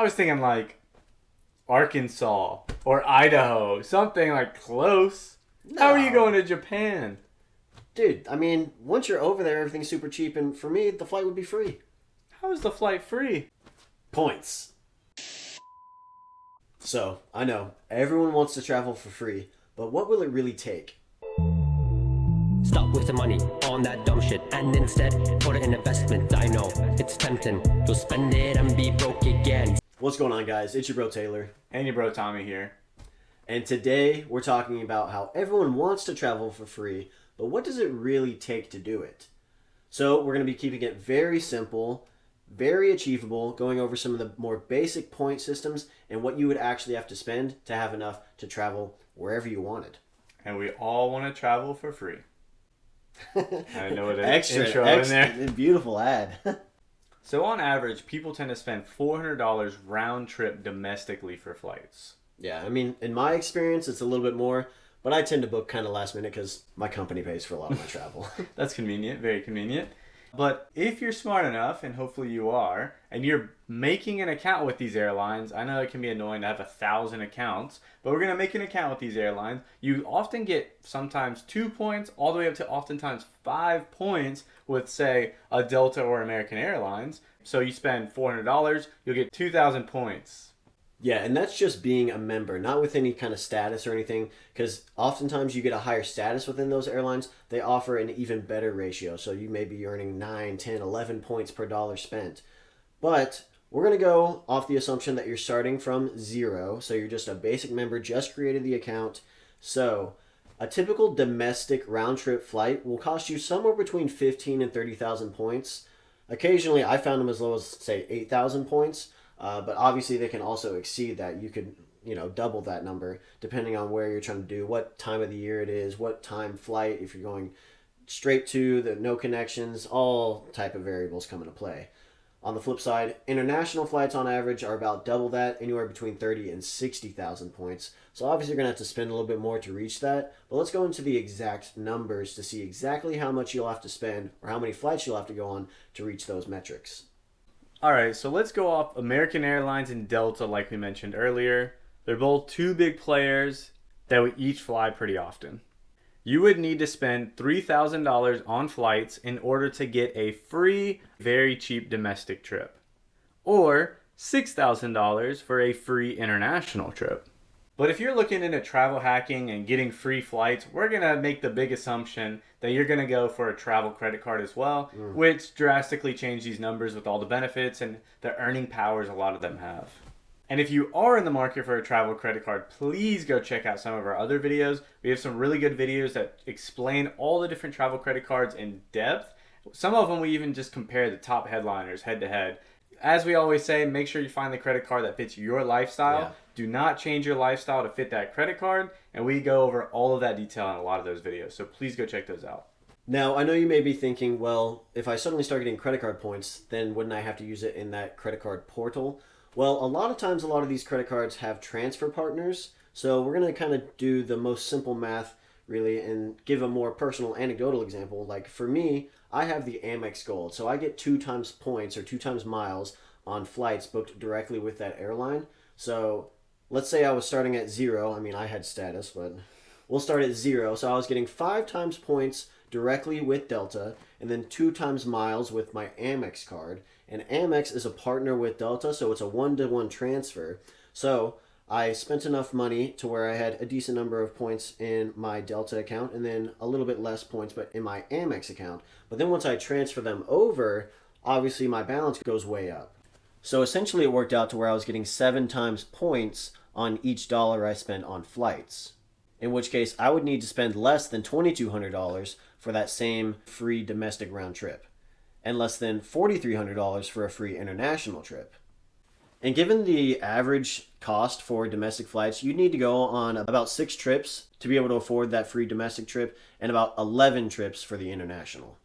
I was thinking like Arkansas or Idaho, something like close. No. How are you going to Japan? Dude, I mean, once you're over there, everything's super cheap, and for me, the flight would be free. How is the flight free? Points. So, I know, everyone wants to travel for free, but what will it really take? Stop wasting money on that dumb shit and instead put it in investment. I know it's tempting to spend it and be broke again. What's going on, guys? It's your bro Taylor. And your bro Tommy here. And today, we're talking about how everyone wants to travel for free, but what does it really take to do it? So, we're going to be keeping it very simple, very achievable, going over some of the more basic point systems and what you would actually have to spend to have enough to travel wherever you wanted. And we all want to travel for free. I know what an Extra, intro in there. Beautiful ad. So on average, people tend to spend $400 round trip domestically for flights. Yeah, I mean, in my experience, it's a little bit more, but I tend to book kind of last minute because my company pays for a lot of my travel. That's convenient, very convenient. But if you're smart enough, and hopefully you are, and you're making an account with these airlines, I know it can be annoying to have 1,000 accounts, but we're going to make an account with these airlines. You often get sometimes 2 points, all the way up to oftentimes 5 points with, say, a Delta or American Airlines. So you spend $400, you'll get 2,000 points. Yeah, and that's just being a member, not with any kind of status or anything, because oftentimes you get a higher status within those airlines. They offer an even better ratio, so you may be earning 9, 10, 11 points per dollar spent. But we're going to go off the assumption that you're starting from zero, so you're just a basic member, just created the account. So a typical domestic round-trip flight will cost you somewhere between 15 and 30,000 points. Occasionally, I found them as low as, say, 8,000 points. But obviously they can also exceed that. You could, double that number depending on where you're trying to do, what time of the year it is, what time flight, if you're going straight to the no connections, all type of variables come into play. On the flip side, international flights on average are about double that, anywhere between 30 and 60,000 points. So obviously you're going to have to spend a little bit more to reach that. But let's go into the exact numbers to see exactly how much you'll have to spend or how many flights you'll have to go on to reach those metrics. All right, so let's go off American Airlines and Delta like we mentioned earlier. They're both two big players that we each fly pretty often. You would need to spend $3,000 on flights in order to get a free, very cheap domestic trip. Or $6,000 for a free international trip. But if you're looking into travel hacking and getting free flights, we're going to make the big assumption that you're going to go for a travel credit card as well, which drastically change these numbers with all the benefits and the earning powers a lot of them have. And if you are in the market for a travel credit card, please go check out some of our other videos. We have some really good videos that explain all the different travel credit cards in depth. Some of them we even just compare the top headliners head to head. As we always say, make sure you find the credit card that fits your lifestyle. Yeah. Do not change your lifestyle to fit that credit card. And we go over all of that detail in a lot of those videos. So please go check those out. Now, I know you may be thinking, well, if I suddenly start getting credit card points, then wouldn't I have to use it in that credit card portal? Well, a lot of times, a lot of these credit cards have transfer partners. So we're going to kind of do the most simple math, really, and give a more personal anecdotal example. Like for me, I have the Amex Gold. So I get 2 times points or 2 times miles on flights booked directly with that airline. So let's say I was starting at 0. I mean, I had status, but we'll start at 0. So I was getting 5 times points directly with Delta and then 2 times miles with my Amex card. And Amex is a partner with Delta, so it's a 1-to-1 transfer. So I spent enough money to where I had a decent number of points in my Delta account and then a little bit less points but in my Amex account. But then once I transfer them over, obviously my balance goes way up. So essentially it worked out to where I was getting 7 times points on each dollar I spent on flights. In which case I would need to spend less than $2,200 for that same free domestic round trip. And less than $4,300 for a free international trip. And given the average cost for domestic flights, you need to go on about 6 trips to be able to afford that free domestic trip and about 11 trips for the international.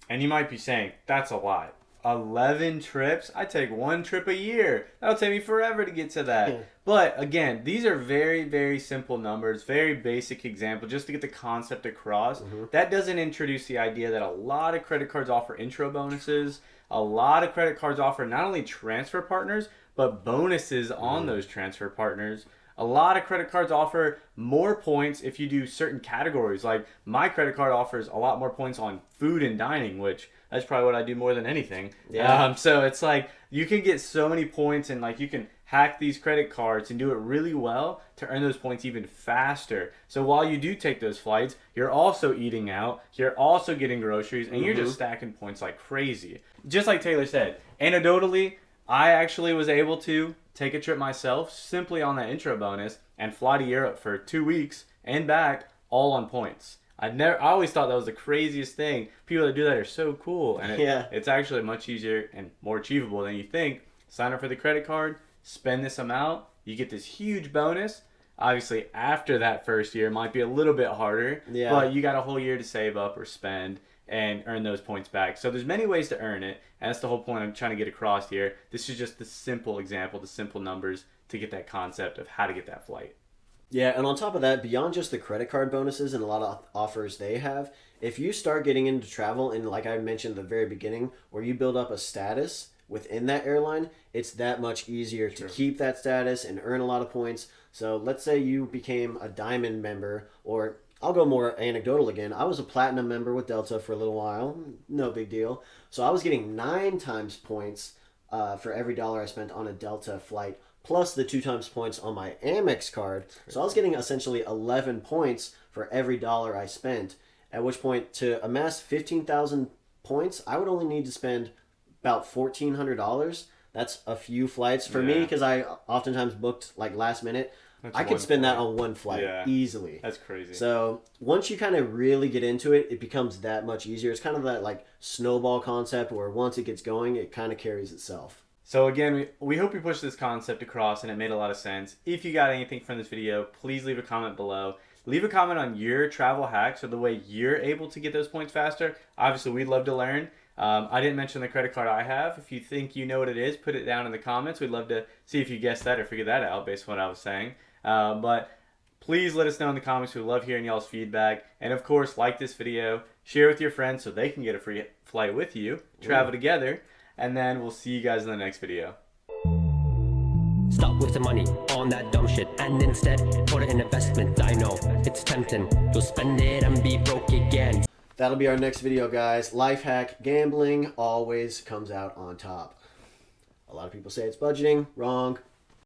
And you might be saying, that's a lot. 11 trips? I take 1 trip a year. That'll take me forever to get to that. But again, these are very, very simple numbers, very basic example, just to get the concept across. That doesn't introduce the idea that a lot of credit cards offer intro bonuses. A lot of credit cards offer not only transfer partners, but bonuses on those transfer partners. A lot of credit cards offer more points if you do certain categories. Like my credit card offers a lot more points on food and dining, which that's probably what I do more than anything. Yeah. So it's like you can get so many points, and like you can hack these credit cards and do it really well to earn those points even faster. So while you do take those flights, you're also eating out, you're also getting groceries, and you're just stacking points like crazy. Just like Taylor said, anecdotally, I actually was able to take a trip myself simply on that intro bonus and fly to Europe for 2 weeks and back all on points. I always thought that was the craziest thing. People that do that are so cool, and it's actually much easier and more achievable than you think. Sign up for the credit card, spend this amount, you get this huge bonus. Obviously, after that first year, it might be a little bit harder, but you got a whole year to save up or spend and earn those points back. So there's many ways to earn it, and that's the whole point I'm trying to get across here. This is just the simple example, the simple numbers to get that concept of how to get that flight. Yeah, and on top of that, beyond just the credit card bonuses and a lot of offers they have, if you start getting into travel, and like I mentioned at the very beginning, where you build up a status within that airline, it's that much easier to keep that status and earn a lot of points. So let's say you became a diamond member, or I'll go more anecdotal again. I was a platinum member with Delta for a little while. No big deal. So I was getting 9 times points for every dollar I spent on a Delta flight, plus the 2 times points on my Amex card. So I was getting essentially 11 points for every dollar I spent, at which point to amass 15,000 points, I would only need to spend about $1,400. That's a few flights for me, because I oftentimes booked like last minute. I could spend that on one flight easily. That's crazy. So once you kind of really get into it, it becomes that much easier. It's kind of that like snowball concept where once it gets going, it kind of carries itself. So again, we hope we pushed this concept across and it made a lot of sense. If you got anything from this video, please leave a comment below. Leave a comment on your travel hacks or the way you're able to get those points faster. Obviously, we'd love to learn. I didn't mention the credit card I have. If you think you know what it is, put it down in the comments. We'd love to see if you guessed that or figured that out based on what I was saying. But please let us know in the comments. We love hearing y'all's feedback. And of course, like this video, share with your friends so they can get a free flight with you, travel together, and then we'll see you guys in the next video. Stop wasting money on that dumb shit and instead put it in investment. I know it's tempting. You'll spend it and be broke again. That'll be our next video, guys. Life hack, gambling always comes out on top. A lot of people say it's budgeting. Wrong.